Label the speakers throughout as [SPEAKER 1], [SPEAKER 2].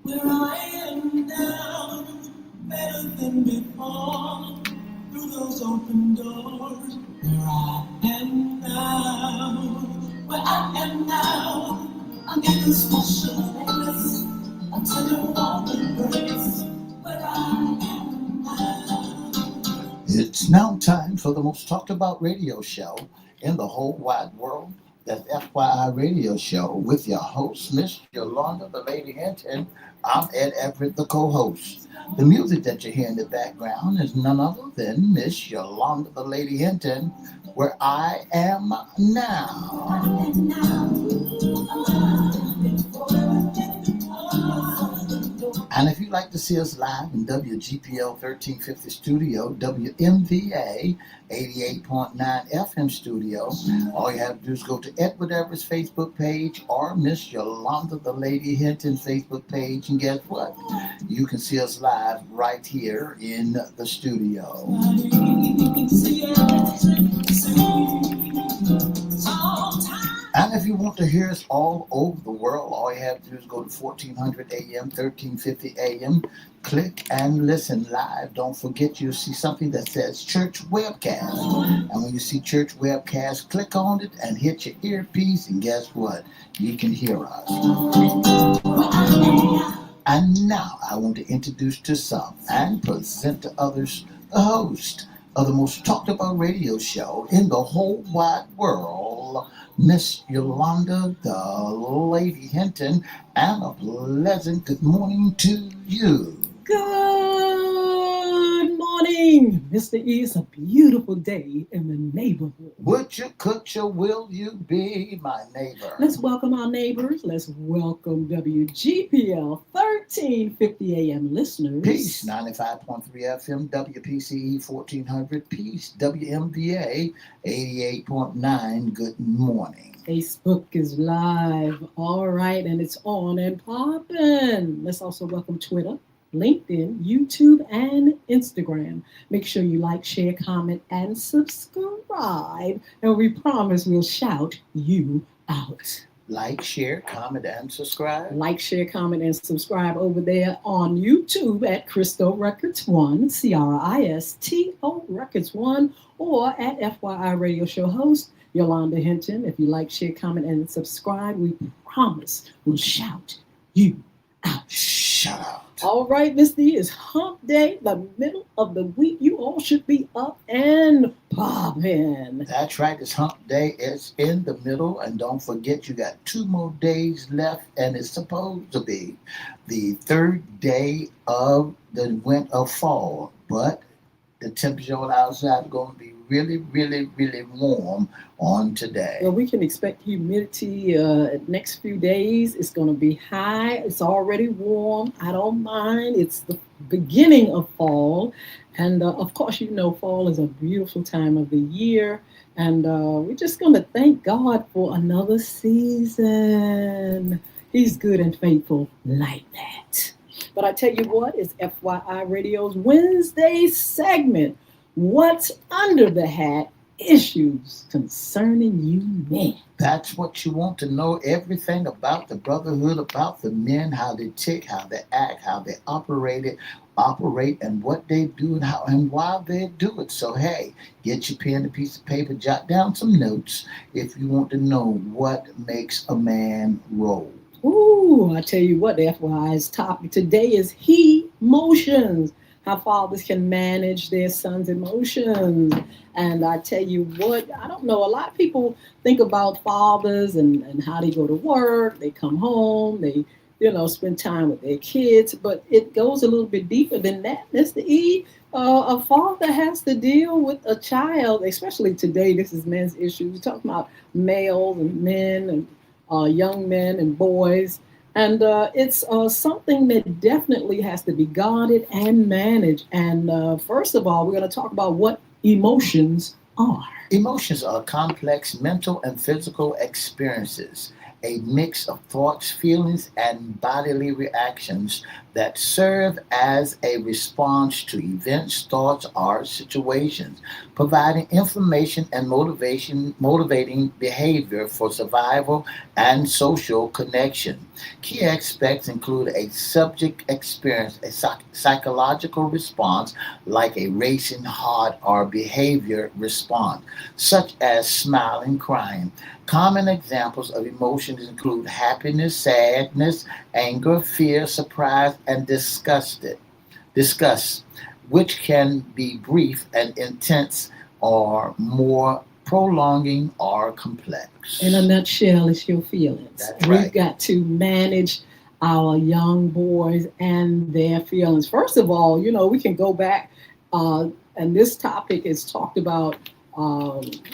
[SPEAKER 1] Where I am now, better than before. Through those open doors, where I am now, where I am now, I'm getting special place. Until you walk embrace, where I am now. It's now time for the most talked about radio show in the whole wide world. That's FYI Radio Show with your host, Miss Yolanda, the Lady Hinton. I'm Ed Everett, the co-host. The music that you hear in the background is none other than Miss Yolanda, the Lady Hinton, where I am now. And if you'd like to see us live in WGPL 1350 studio, WMVA 88.9 FM studio, all you have to do is go to Edward Everett's Facebook page or Miss Yolanda the Lady Hinton Facebook page, and guess what? You can see us live right here in the studio. And if you want to hear us all over the world, all you have to do is go to 1400 AM, 1350 AM, click and listen live. Don't forget you'll see something that says Church Webcast. And when you see Church Webcast, click on it and hit your earpiece, and guess what? You can hear us. And now I want to introduce to some and present to others the host of the most talked about radio show in the whole wide world, Miss Yolanda, the Lady Hinton, and a pleasant good morning to you.
[SPEAKER 2] Good morning, Mr. E. It's a beautiful day in the neighborhood.
[SPEAKER 1] Would you, could you, will you be my neighbor?
[SPEAKER 2] Let's welcome our neighbors. Let's welcome WGPL 1350 AM listeners.
[SPEAKER 1] Peace, 95.3 FM, WPCE 1400. Peace, WMVA 88.9. Good morning.
[SPEAKER 2] Facebook is live. All right, and it's on and popping. Let's also welcome Twitter, LinkedIn, YouTube, and Instagram. Make sure you like, share, comment, and subscribe. And we promise we'll shout you out.
[SPEAKER 1] Like, share, comment, and subscribe.
[SPEAKER 2] Like, share, comment, and subscribe over there on YouTube at Cristo Records 1, CRISTO Records 1, or at FYI Radio Show host Yolanda Hinton. If you like, share, comment, and subscribe, we promise we'll shout you out.
[SPEAKER 1] Shout out.
[SPEAKER 2] All right, Mr. E, is hump day, the middle of the week. You all should be up and popping.
[SPEAKER 1] That's right. It's hump day. It's in the middle. And don't forget, you got 2 more days left. And it's supposed to be the 3rd day of the winter of fall. But the temperature outside is going to be really, really, really warm on today.
[SPEAKER 2] Well, we can expect humidity next few days. It's going to be high. It's already warm. I don't mind. It's the beginning of fall. And of course, you know, fall is a beautiful time of the year. And we're just going to thank God for another season. He's good and faithful like that. But I tell you what, it's FYI Radio's Wednesday segment. What's under the hat? Issues concerning you men.
[SPEAKER 1] That's what you want to know. Everything about the brotherhood, about the men, how they tick, how they act, how they operate, and what they do, and how and why they do it. So hey, get your pen and piece of paper, jot down some notes if you want to know what makes a man roll.
[SPEAKER 2] Ooh, I tell you what, the FYI's topic today is emotions. How fathers can manage their sons' emotions. And I tell you what, I don't know, a lot of people think about fathers and how they go to work, they come home, they, spend time with their kids, but it goes a little bit deeper than that, Mr. E. A father has to deal with a child, especially today, this is men's issues. We're talking about males and men and young men and boys. And it's something that definitely has to be guarded and managed. And first of all, we're going to talk about what emotions are.
[SPEAKER 1] Emotions are complex mental and physical experiences a mix of thoughts, feelings, and bodily reactions that serve as a response to events, thoughts, or situations, providing information and motivating behavior for survival and social connection. Key aspects include a subject experience, a psychological response like a racing heart or behavior response, such as smiling, crying. Common examples of emotions include happiness, sadness, anger, fear, surprise, and disgust, which can be brief and intense or more prolonging or
[SPEAKER 2] In a
[SPEAKER 1] complex.
[SPEAKER 2] nutshell, it's your feelings.
[SPEAKER 1] That's
[SPEAKER 2] We've
[SPEAKER 1] right.
[SPEAKER 2] got to manage our young boys and their feelings. First of all, we can go back, uh, and this topic is talked about,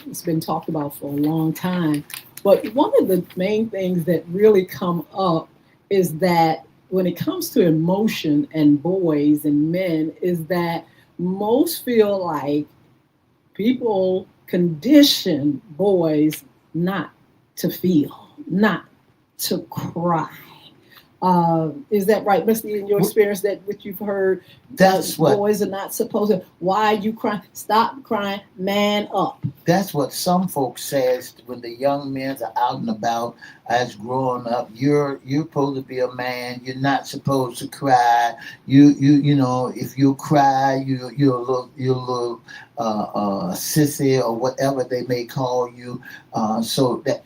[SPEAKER 2] it's been talked about for a long time. But one of the main things that really come up is that when it comes to emotion and boys and men, is that most feel like people condition boys not to feel, not to cry. Is that right, Misty? In your experience, that what you've heard,
[SPEAKER 1] That's what
[SPEAKER 2] boys are not supposed to. Why are you crying? Stop crying, man up.
[SPEAKER 1] That's what some folks says when the young men are out and about as growing up. You're supposed to be a man. You're not supposed to cry. If you cry, you're a little sissy or whatever they may call you. So that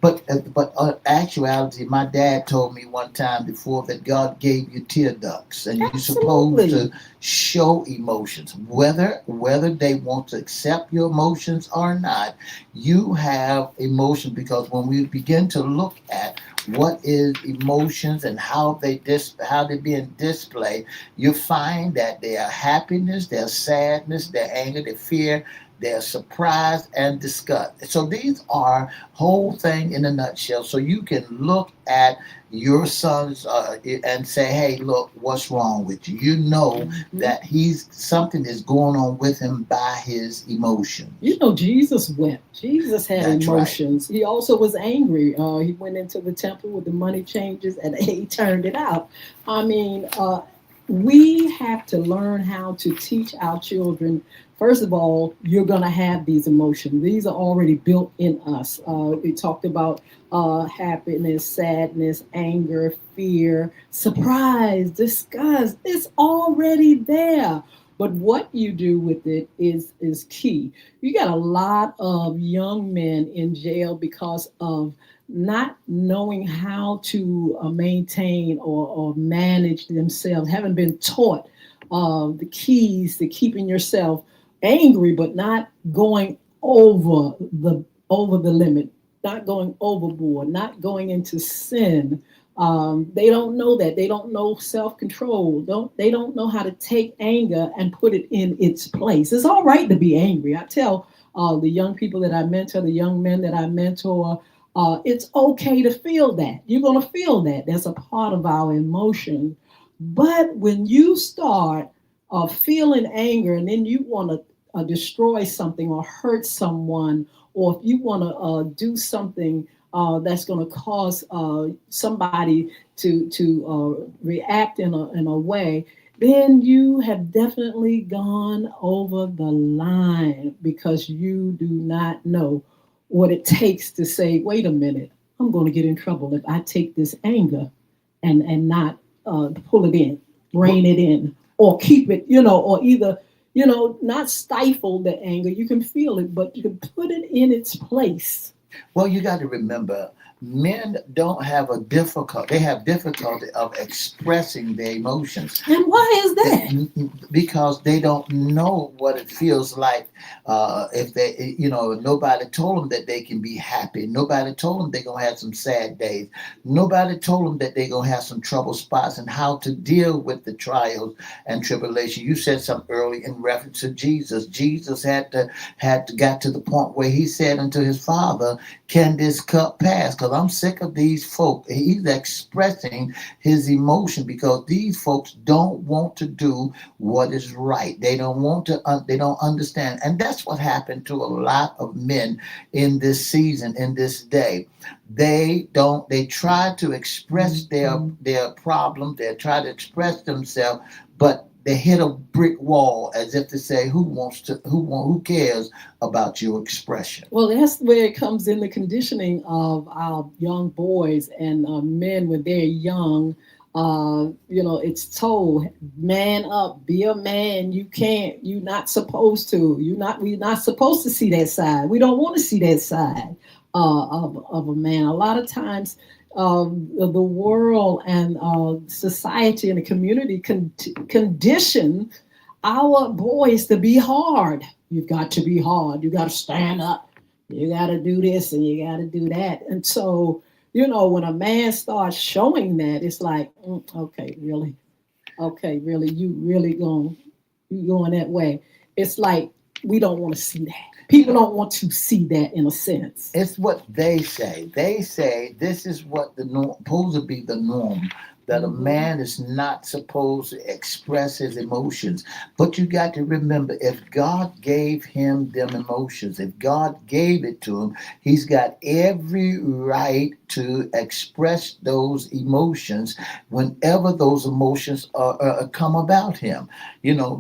[SPEAKER 1] but actuality, my dad told me one time before that God gave you tear ducts, and you're supposed
[SPEAKER 2] Absolutely.
[SPEAKER 1] to show emotions, whether they want to accept your emotions or not. You have emotions because when we begin to look at what is emotions and how they're being displayed, you find that they are happiness, their sadness, their anger, their fear, their surprise and disgust. So these are whole thing in a nutshell. So you can look at your sons and say, "Hey, look, what's wrong with you?" You know
[SPEAKER 2] Mhm.
[SPEAKER 1] that he's something is going on with him by his emotions.
[SPEAKER 2] Jesus wept. Jesus had
[SPEAKER 1] That's right.
[SPEAKER 2] emotions. He also was angry. He went into the temple with the money changes and he turned it out. I mean, we have to learn how to teach our children. First of all, you're going to have these emotions. These are already built in us. We talked about happiness, sadness, anger, fear, surprise, disgust. It's already there. But what you do with it is key. You got a lot of young men in jail because of not knowing how to maintain or manage themselves, haven't been taught the keys to keeping yourself angry, but not going over the limit, not going overboard, not going into sin. They don't know that. They don't know self control. They don't know how to take anger and put it in its place. It's all right to be angry. I tell the young people that I mentor, the young men that I mentor, it's okay to feel that. You're going to feel that. That's a part of our emotion. But when you start feeling anger and then you want to destroy something or hurt someone, or if you want to do something that's going to cause somebody to react in a way, then you have definitely gone over the line because you do not know what it takes to say, wait a minute, I'm going to get in trouble if I take this anger and not pull it in, rein it in, or keep it, or either, not stifle the anger. You can feel it, but you can put it in its place.
[SPEAKER 1] Well, you got to remember, men don't have a difficult. They have difficulty of expressing their emotions.
[SPEAKER 2] And why is that?
[SPEAKER 1] Because they don't know what it feels like. If they, nobody told them that they can be happy. Nobody told them they're gonna have some sad days. Nobody told them that they're gonna have some trouble spots and how to deal with the trials and tribulation. You said something early in reference to Jesus. Jesus had to got to the point where he said unto his father,
[SPEAKER 3] Can this cup pass? Because I'm sick of these folk. He's expressing his emotion because these folks don't want to do what is right. They don't want to. They don't understand, and that's what happened to a lot of men in this season, in this day. They don't. They try to express their problem. They try to express themselves, but they hit a brick wall as if to say, "Who wants to? Who cares about your expression?"
[SPEAKER 2] Well, that's where it comes in the conditioning of our young boys and men when they're young. It's told, man up, be a man. You can't, you're not supposed to. We're not supposed to see that side. We don't want to see that side of a man. A lot of times, the world and society and the community condition our boys to be hard. You've got to be hard. You got to stand up. You got to do this and you got to do that. And so, when a man starts showing that, it's like, okay, really, okay, really, you going that way. It's like we don't want to see that.
[SPEAKER 3] You
[SPEAKER 2] People
[SPEAKER 3] know,
[SPEAKER 2] don't want to see that in a sense.
[SPEAKER 3] it's what they say. They say this is what the norm, supposed to be the norm. That a
[SPEAKER 2] Hmm.
[SPEAKER 3] man is not supposed to express his emotions. But you got to remember, if God gave him them emotions, if God gave it to him, he's got every right to express those emotions whenever those emotions come about him.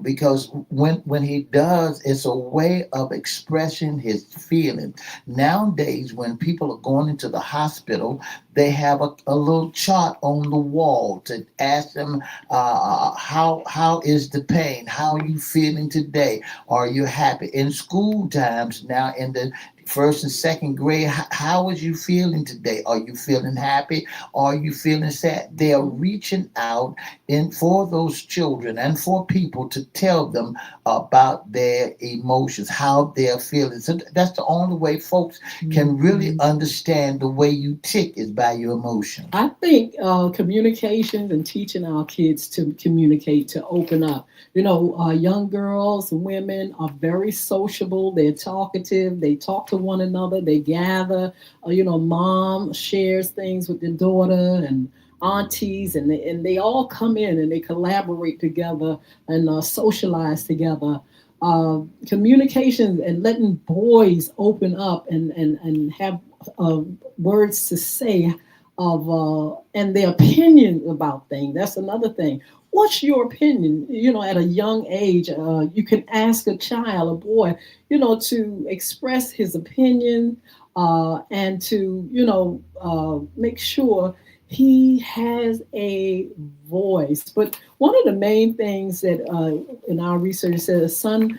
[SPEAKER 3] Because when he does, it's a way of expressing his feelings. Nowadays, when people are going into the hospital, they have a little chart on the wall to ask them how is the pain? How are you feeling today? Are you happy? In school times now, in the first and second grade, how is you feeling today? Are you feeling happy? Are you feeling sad? They are reaching out in for those children and for people to tell them about their emotions, how they're feeling. So that's the only way folks can really
[SPEAKER 2] Mhm.
[SPEAKER 3] understand the way you tick is by your emotions.
[SPEAKER 2] I think communications and teaching our kids to communicate, to open up. Young girls and women are very sociable. They're talkative. They talk to one another. They gather. Mom shares things with their daughter and aunties, and they all come in and they collaborate together and socialize together. Communication and letting boys open up and have uh, words to say of and their opinion about things. That's another thing. What's your opinion? At a young age, you can ask a child, a boy, to express his opinion and to, make sure he has a voice. But one of the main things that in our research says a son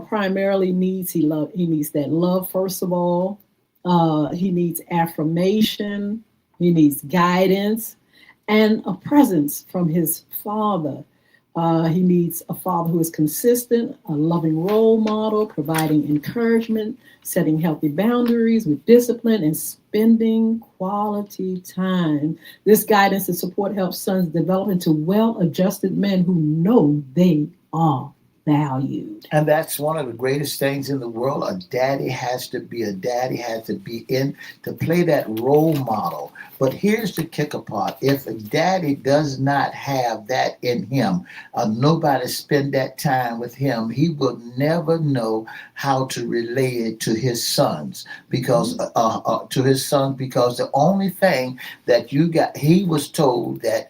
[SPEAKER 2] primarily needs he needs that love first of all. He needs affirmation. He needs guidance and a presence from his father. He needs a father who is consistent, a loving role model, providing encouragement, setting healthy boundaries with discipline, and spending quality time. This guidance and support helps sons develop into well adjusted men who know they are valued.
[SPEAKER 3] And that's one of the greatest things in the world. A daddy has to be a daddy, has to be in to play that role model. But here's the kicker part. If a daddy does not have that in him, nobody spend that time with him, he will never know how to relay it to his sons because the only thing that you got, he was told that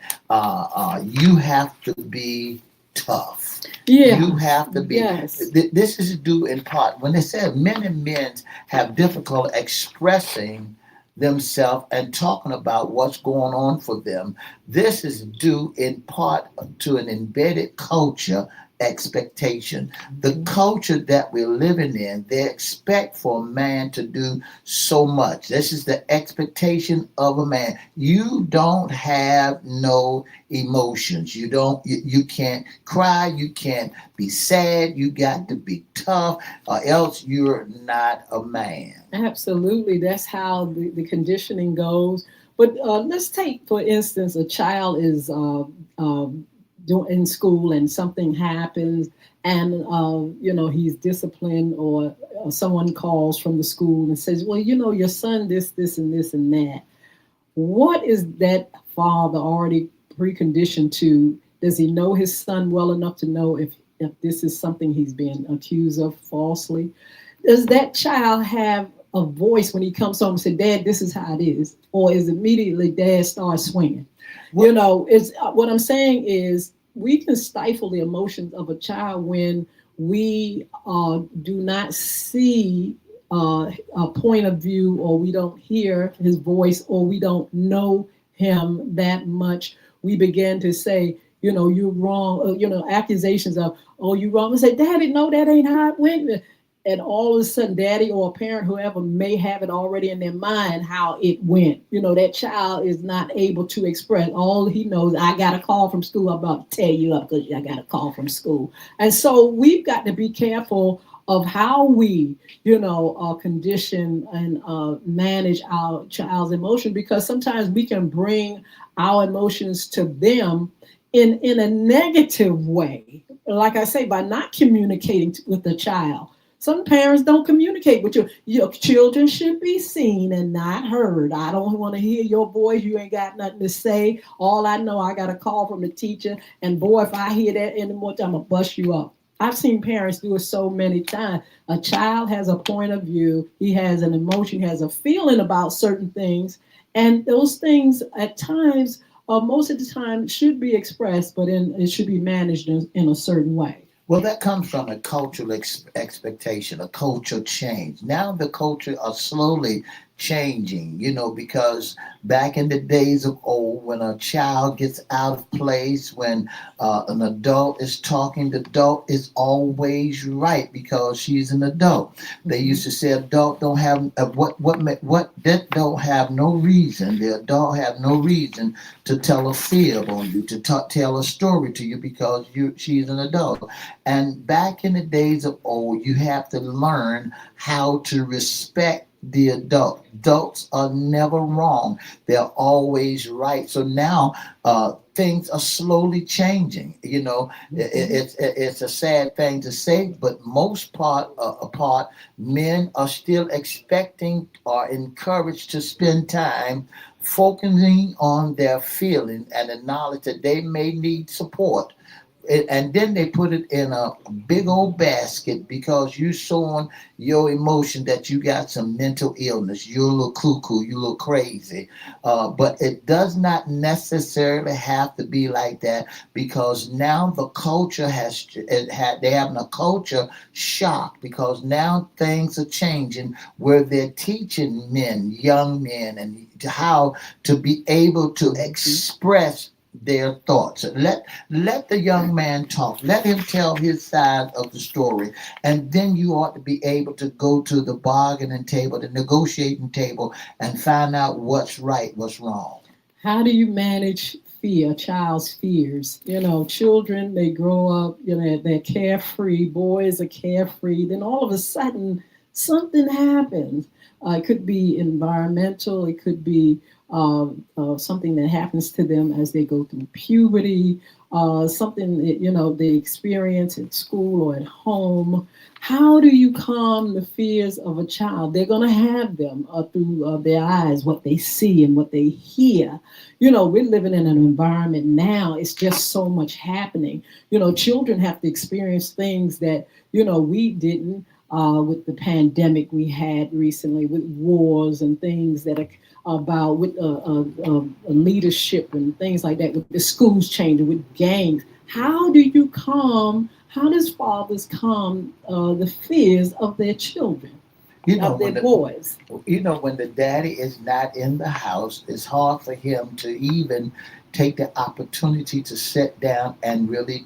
[SPEAKER 3] you have to be tough. You
[SPEAKER 2] Yeah,
[SPEAKER 3] have to be.
[SPEAKER 2] yes.
[SPEAKER 3] This is due in part when they say men and men have difficulty expressing themselves and talking about what's going on for them. This is due in part to an embedded culture expectation. The
[SPEAKER 2] Mhm.
[SPEAKER 3] culture that we're living in, they expect for a man to do so much. This is the expectation of a man. You don't have no emotions. You can't cry, you can't be sad, you got to be tough, or else you're not a man.
[SPEAKER 2] Absolutely. That's how the conditioning goes. But let's take, for instance, a child is in school and something happens and he's disciplined, or someone calls from the school and says, well, your son this and this and that. What is that father already preconditioned to? Does he know his son well enough to know if this is something he's being accused of falsely? Does that child have a voice when he comes home and say, Dad, this is how it is? Or is immediately Dad starts swinging? It's what I'm saying is we can stifle the emotions of a child when we do not see a point of view, or we don't hear his voice, or we don't know him that much. We begin to say, you're wrong, accusations of, oh, you're wrong. And say, Daddy, no, that ain't how it went. And all of a sudden, daddy or a parent, whoever, may have it already in their mind how it went. That child is not able to express. All he knows, I got a call from school. I'm about to tear you up because I got a call from school. And so we've got to be careful of how we, condition and manage our child's emotion, because sometimes we can bring our emotions to them in a negative way. Like I say, by not communicating with the child. Some parents don't communicate with you. Your children should be seen and not heard. I don't want to hear your voice. You ain't got nothing to say. All I know, I got a call from the teacher. And boy, if I hear that anymore, I'm going to bust you up. I've seen parents do it so many times. A child has a point of view. He has an emotion, he has a feeling about certain things. And those things at times, most of the time, should be expressed, but it should be managed in a certain way.
[SPEAKER 3] Well, that comes from a cultural expectation, a cultural change. Now the culture are slowly changing, because back in the days of old, when a child gets out of place, when an adult is talking, the adult is always right because she's an adult. They used to say adult don't have what that don't have no reason. The adult have no reason to tell a fib on you, to tell a story to you because she's an adult. And back in the days of old, you have to learn how to respect the adult. Adults are never wrong. They're always right. So now things are slowly changing. It's a sad thing to say, but most part, men are still expecting or encouraged to spend time focusing on their feeling and the knowledge that they may need support. And then they put it in a big old basket because you showing your emotion that you got some mental illness. You're a little cuckoo. You a little crazy. But it does not necessarily have to be like that, because now the culture they're having a culture shock, because now things are changing where they're teaching young men, and how to be able to express their thoughts. Let the young man talk. Let him tell his side of the story. And then you ought to be able to go to the bargaining table, the negotiating table, and find out what's right, what's wrong.
[SPEAKER 2] How do you manage fear, child's fears? Children, they grow up, they're carefree. Boys are carefree. Then all of a sudden, something happens. It could be environmental. It could be something that happens to them as they go through puberty, something that, they experience at school or at home. How do you calm the fears of a child? They're going to have them through their eyes, what they see and what they hear. We're living in an environment now. It's just so much happening. Children have to experience things that, we didn't. With the pandemic we had recently, with wars and things that are about with leadership and things like that, with the schools changing, with gangs. How does fathers calm the fears of their children, of their boys?
[SPEAKER 3] When the daddy is not in the house, it's hard for him to even take the opportunity to sit down and really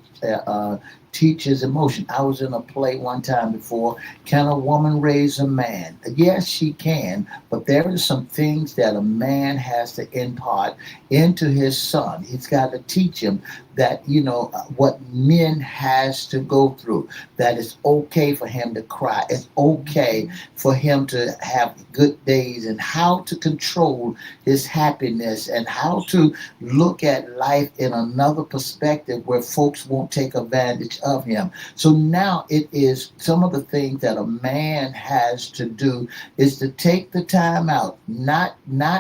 [SPEAKER 3] teach his emotion. I was in a play one time before. Can a woman raise a man? Yes, she can, but there are some things that a man has to impart into his son. He's got to teach him that, what men has to go through, that it's okay for him to cry. It's okay for him to have good days, and how to control his happiness, and how to look at life in another perspective where folks won't take advantage of him. So now it is some of the things that a man has to do is to take the time out, not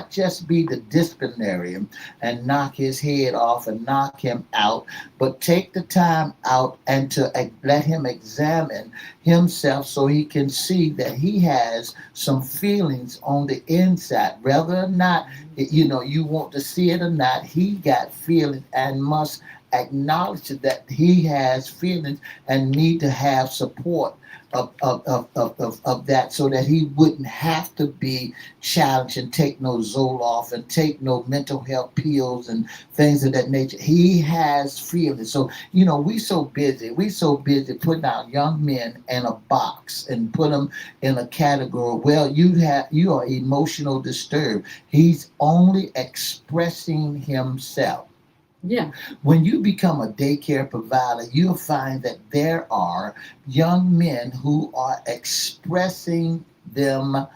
[SPEAKER 3] just be the disciplinarian and knock his head off and knock him out, but take the time out and to let him examine himself so he can see that he has some feelings on the inside. Whether or not you want to see it or not, he got feelings and must acknowledge that he has feelings and need to have support of that, so that he wouldn't have to be challenged and take no Zoloft and take no mental health pills and things of that nature. He has feelings. So, we so busy putting out young men in a box and put them in a category. Well, you are emotional disturbed. He's only expressing himself.
[SPEAKER 2] Yeah.
[SPEAKER 3] When you become a daycare provider, you'll find that there are young men who are expressing themselves.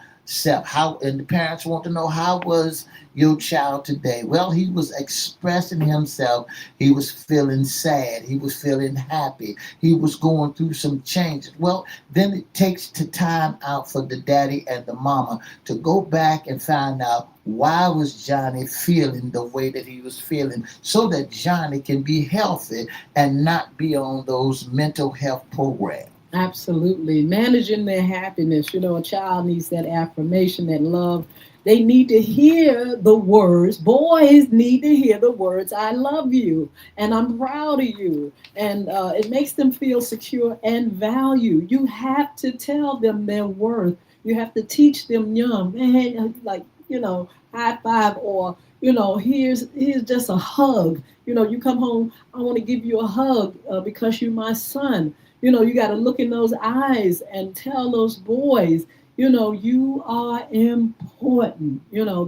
[SPEAKER 3] And the parents want to know, how was your child today? Well, he was expressing himself. He was feeling sad. He was feeling happy. He was going through some changes. Well, then it takes the time out for the daddy and the mama to go back and find out, why was Johnny feeling the way that he was feeling, so that Johnny can be healthy and not be on those mental health programs.
[SPEAKER 2] Absolutely. Managing their happiness. A child needs that affirmation, that love. They need to hear the words. Boys need to hear the words, I love you and I'm proud of you. And it makes them feel secure and valued. You have to tell them their worth. You have to teach them young, man, like, high five, or, here's just a hug. You come home, I want to give you a hug because you're my son. You got to look in those eyes and tell those boys, you are important.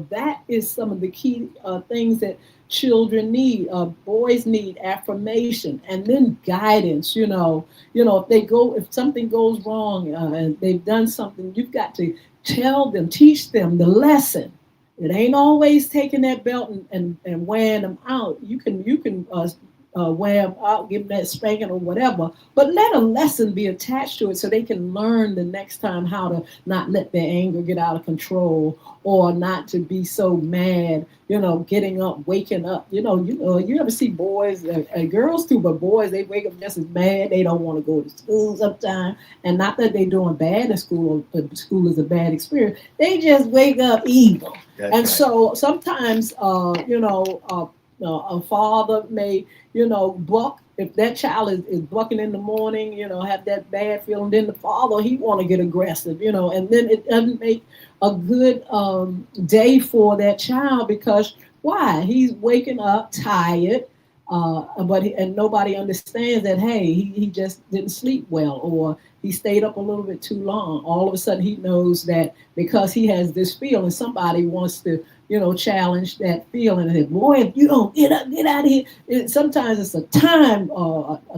[SPEAKER 2] That is some of the key things that children need. Boys need affirmation, and then guidance. If something goes wrong and they've done something, you've got to tell them, teach them the lesson. It ain't always taking that belt and wearing them out. You can wear them out, give them that spanking or whatever, but let a lesson be attached to it so they can learn the next time how to not let their anger get out of control, or not to be so mad. Getting up, waking up. You ever see boys and girls too, but boys, they wake up just as mad. They don't want to go to school sometimes, and not that they're doing bad in school. But school is a bad experience. They just wake up evil. That's and right. So sometimes, a father may, buck. If that child is bucking in the morning, have that bad feeling, then the father, he want to get aggressive, and then it doesn't make a good day for that child, because why? He's waking up tired, and nobody understands that, hey, he just didn't sleep well, or he stayed up a little bit too long. All of a sudden he knows that because he has this feeling, somebody wants to, challenge that feeling. And boy, if you don't get up, get out of here. Sometimes it's a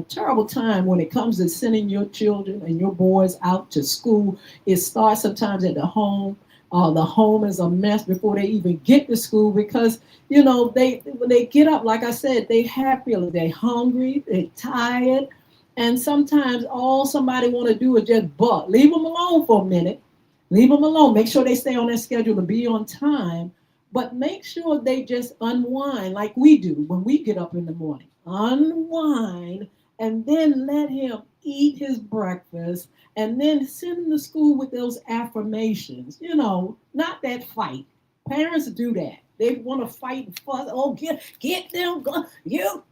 [SPEAKER 2] terrible time when it comes to sending your children and your boys out to school. It starts sometimes at the home. The home is a mess before they even get to school, because when they get up, like I said, they have feelings. They're hungry, they're tired, and sometimes all somebody want to do is just buck. Leave them alone for a minute. Leave them alone. Make sure they stay on their schedule to be on time, but make sure they just unwind like we do when we get up in the morning. Unwind, and then let him eat his breakfast, and then send him to school with those affirmations. Not that fight. Parents do that. They want to fight and fuss. Oh, get them. You're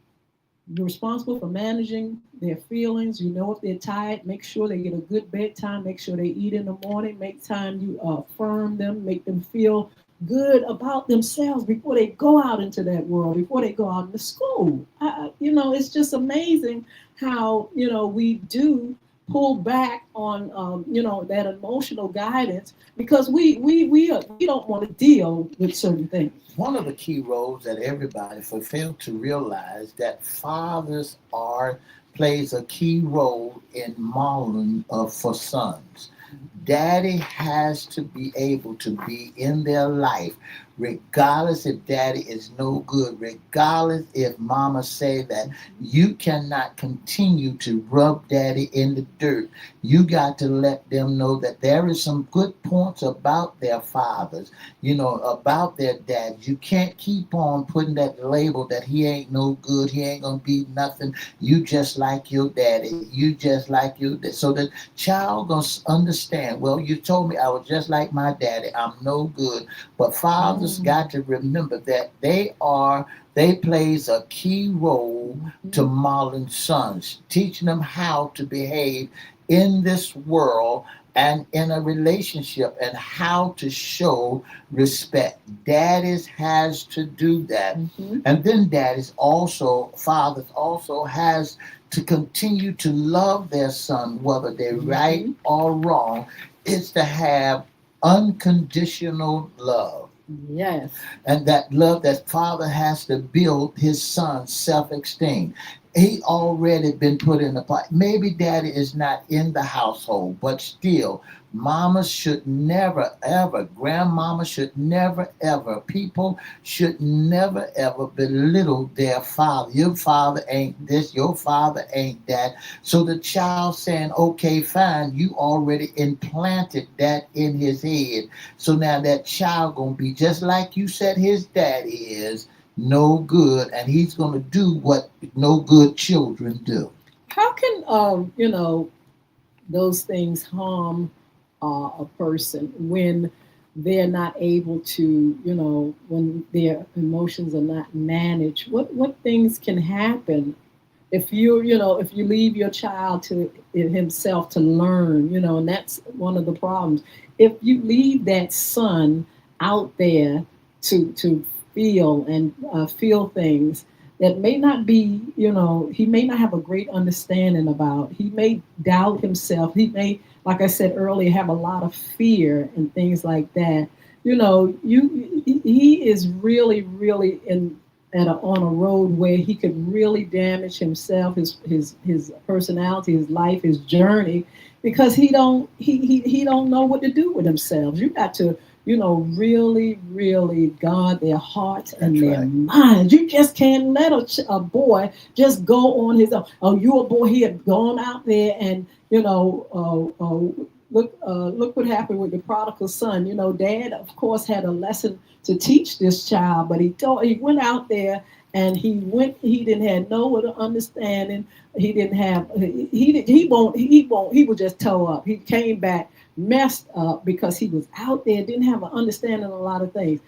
[SPEAKER 2] responsible for managing their feelings. If they're tired, make sure they get a good bedtime. Make sure they eat in the morning. Make time you affirm them. Make them feel good about themselves before they go out into that world, before they go out into school. It's just amazing how, we do pull back on, that emotional guidance because we don't want to deal with certain things.
[SPEAKER 3] One of the key roles that everybody fail to realize that fathers are plays a key role in modeling for sons. Daddy has to be able to be in their life, regardless if daddy is no good, regardless if mama say that you cannot continue to rub daddy in the dirt. You got to let them know that there is some good points about their fathers, about their dads. You can't keep on putting that label that he ain't no good, he ain't gonna be nothing. You just like your daddy. You just like your dad. So the child gonna understand. Well, you told me I was just like my daddy. I'm no good. But fathers got to remember that they plays a key role to modeling sons, teaching them how to behave in this world and in a relationship and how to show respect. Daddies has to do that. And then fathers also has to continue to love their son, whether they're right or wrong, is to have unconditional love.
[SPEAKER 2] Yes.
[SPEAKER 3] And that love that father has to build his son's self-esteem. He already been put in the pot. Maybe daddy is not in the household, but still, mama should never ever, grandmama should never ever, people should never ever belittle their father. Your father ain't this, your father ain't that. So the child saying, okay, fine, you already implanted that in his head. So now that child gonna be just like you said his daddy is, no good, and he's gonna do what no good children do.
[SPEAKER 2] How can those things harm a person when they're not able to, when their emotions are not managed? What things can happen if if you leave your child to himself to learn, and that's one of the problems. If you leave that son out there to feel and feel things that may not be, he may not have a great understanding about. He may doubt himself. He may, like I said earlier, have a lot of fear and things like that. He is really, really on a road where he could really damage himself, his personality, his life, his journey, because he don't know what to do with himself. You got to really, really guard their hearts and
[SPEAKER 3] That's
[SPEAKER 2] their
[SPEAKER 3] right.
[SPEAKER 2] minds. You just can't let a boy just go on his own. Oh, you a boy? He had gone out there and look what happened with the prodigal son. Dad, of course, had a lesson to teach this child, but he went out there and he didn't have no other understanding. He didn't have he would just toe up. He came back messed up because he was out there, didn't have an understanding of a lot of things.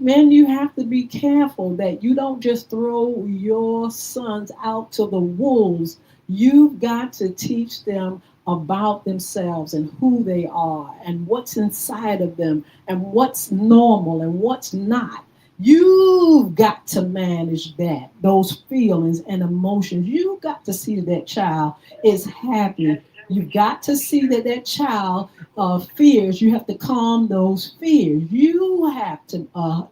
[SPEAKER 2] Men, you have to be careful that you don't just throw your sons out to the wolves. You've got to teach them about themselves and who they are and what's inside of them and what's normal and what's not. You've got to manage those feelings and emotions. You've got to see that child is happy. You've got to see that child fears. You have to calm those fears. You have to,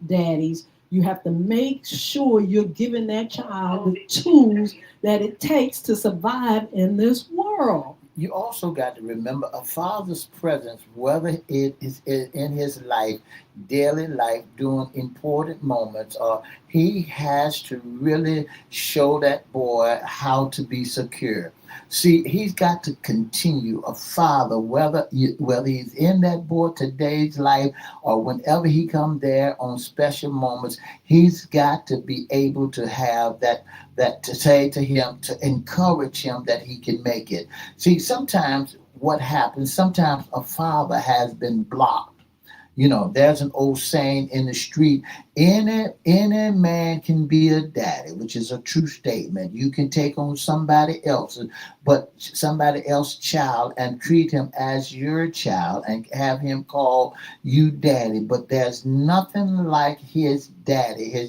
[SPEAKER 2] daddies, you have to make sure you're giving that child the tools that it takes to survive in this world.
[SPEAKER 3] You also got to remember a father's presence, whether it is in his life, daily life, during important moments, or he has to really show that boy how to be secure. See, he's got to continue a father, whether he's in that boy today's life or whenever he come there on special moments, he's got to be able to have that to say to him, to encourage him that he can make it. See, sometimes what happens, sometimes a father has been blocked. There's an old saying in the street, Any man can be a daddy, which is a true statement. You can take on somebody else, but somebody else's child and treat him as your child and have him call you daddy. But there's nothing like his daddy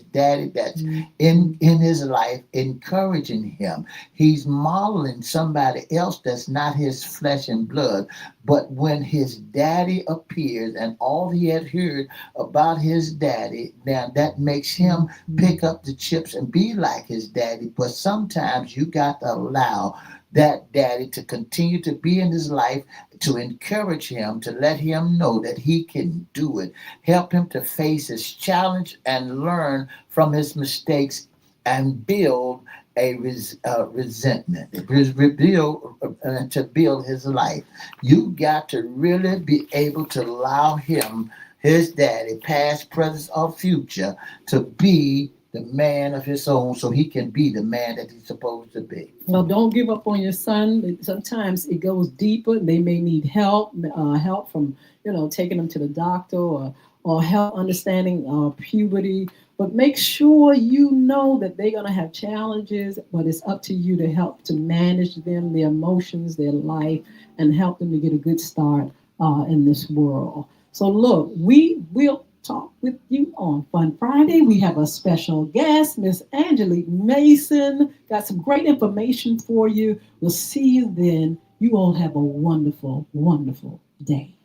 [SPEAKER 3] that's in his life encouraging him. He's modeling somebody else that's not his flesh and blood. But when his daddy appears and all he had heard about his daddy, now that makes him pick up the chips and be like his daddy. But sometimes you got to allow that daddy to continue to be in his life, to encourage him, to let him know that he can do it, help him to face his challenge and learn from his mistakes and build a resentment, rebuild to build his life. You got to really be able to allow him, his daddy, past, present, or future, to be the man of his own so he can be the man that he's supposed to be.
[SPEAKER 2] Well, don't give up on your son. Sometimes it goes deeper. They may need help, help from taking them to the doctor or help understanding puberty. But make sure you know that they're gonna have challenges. But it's up to you to help to manage them, their emotions, their life, and help them to get a good start in this world. So look, we will talk with you on Fun Friday. We have a special guest, Miss Angelique Mason. Got some great information for you. We'll see you then. You all have a wonderful, wonderful day.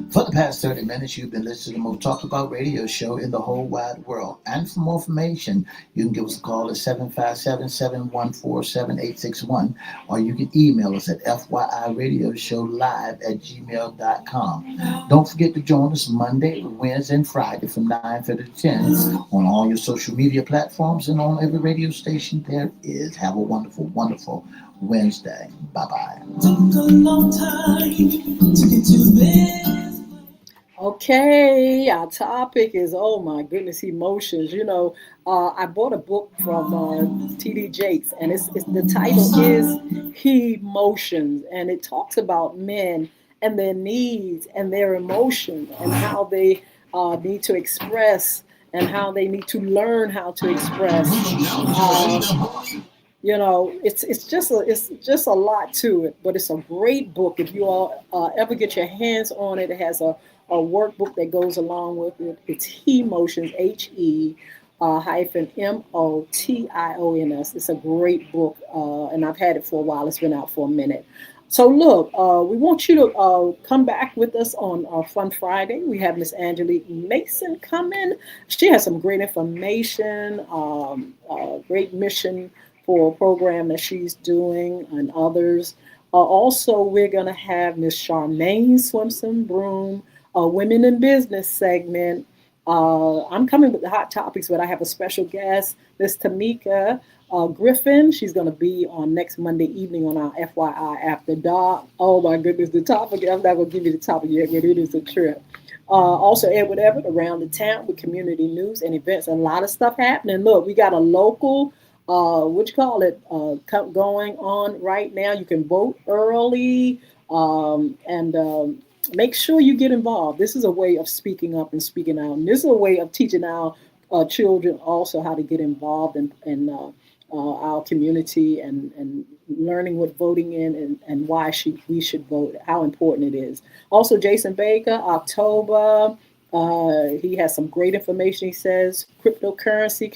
[SPEAKER 3] For the past 30 minutes, you've been listening to the most talked about radio show in the whole wide world. And for more information, you can give us a call at 757-714-7861, or you can email us at fyiradioshow@gmail.com. Don't forget to join us Monday, Wednesday, and Friday from 9:30 to 10 on all your social media platforms and on every radio station there is. Have a wonderful, wonderful Wednesday. Bye-bye.
[SPEAKER 1] Took a long time to get to this.
[SPEAKER 2] Okay, our topic is, oh my goodness, emotions. I bought a book from T.D. Jakes, and the title is Emotions, and it talks about men and their needs and their emotions and how they need to express and how they need to learn how to express. It's just a lot to it, but it's a great book. If you all ever get your hands on it, it has a workbook that goes along with it. It's He Motions, He hyphen Motions. It's a great book, and I've had it for a while. It's been out for a minute. So look, we want you to come back with us on Fun Friday. We have Miss Angelique Mason coming. She has some great information, great mission for a program that she's doing and others. Also, we're going to have Miss Charmaine Swimson Broom, a Women in Business segment. I'm coming with the hot topics, but I have a special guest, Miss Tamika Griffin. She's going to be on next Monday evening on our FYI After Dark. Oh my goodness, the topic, I'm not going to give you the topic yet, but it is a trip. Also, Edward Everett around the town with community news and events. A lot of stuff happening. Look, we got a local going on right now. You can vote early and make sure you get involved. This is a way of speaking up and speaking out. And this is a way of teaching our children also how to get involved in our community and learning what voting and why we should vote, how important it is. Also, Jason Baker, October. He has some great information. He says cryptocurrency,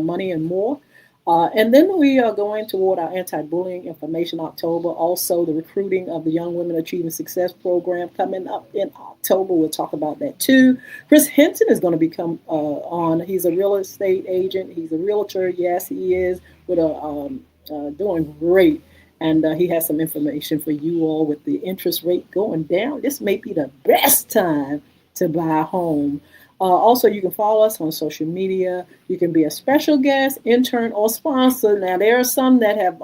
[SPEAKER 2] money, and more. And then we are going toward our anti-bullying information October. Also, the recruiting of the Young Women Achieving Success program coming up in October. We'll talk about that too. Chris Hinton is going to become on. He's a real estate agent. He's a realtor. Yes, he is. Doing great. And he has some information for you all with the interest rate going down. This may be the best time to buy a home. Also, you can follow us on social media. You can be a special guest, intern, or sponsor. Now, there are some that have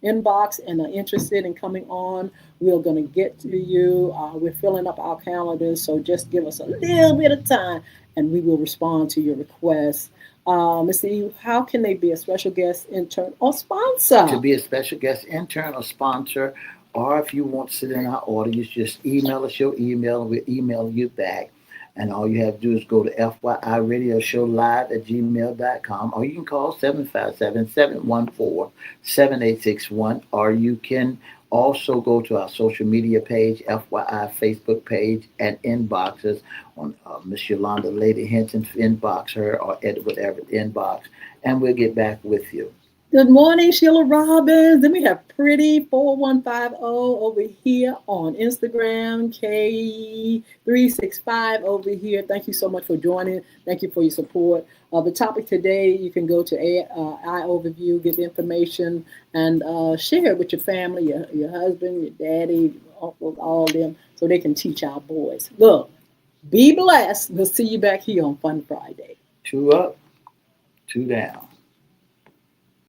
[SPEAKER 2] inboxed and are interested in coming on. We're going to get to you. We're filling up our calendars, so just give us a little bit of time, and we will respond to your requests. Let's see, how can they be a special guest, intern, or sponsor?
[SPEAKER 3] To be a special guest, intern, or sponsor, Or if you want to sit in our audience, just email us your email and we'll email you back. And all you have to do is go to FYI Radio Show Live at gmail.com, or you can call 757-714-7861, or you can also go to our social media page, FYI Facebook page, and inboxes on Miss Yolanda Lady Hinton inbox her, or Edward Everett inbox, and we'll get back with you.
[SPEAKER 2] Good morning, Sheila Robbins. Then we have Pretty 4150 over here on Instagram, K365 over here. Thank you so much for joining. Thank you for your support. The topic today, you can go to Eye Overview, get the information, and share it with your family, your husband, your daddy, your uncles, all of them, so they can teach our boys. Look, be blessed. We'll see you back here on Fun Friday.
[SPEAKER 3] 2 up, 2 down.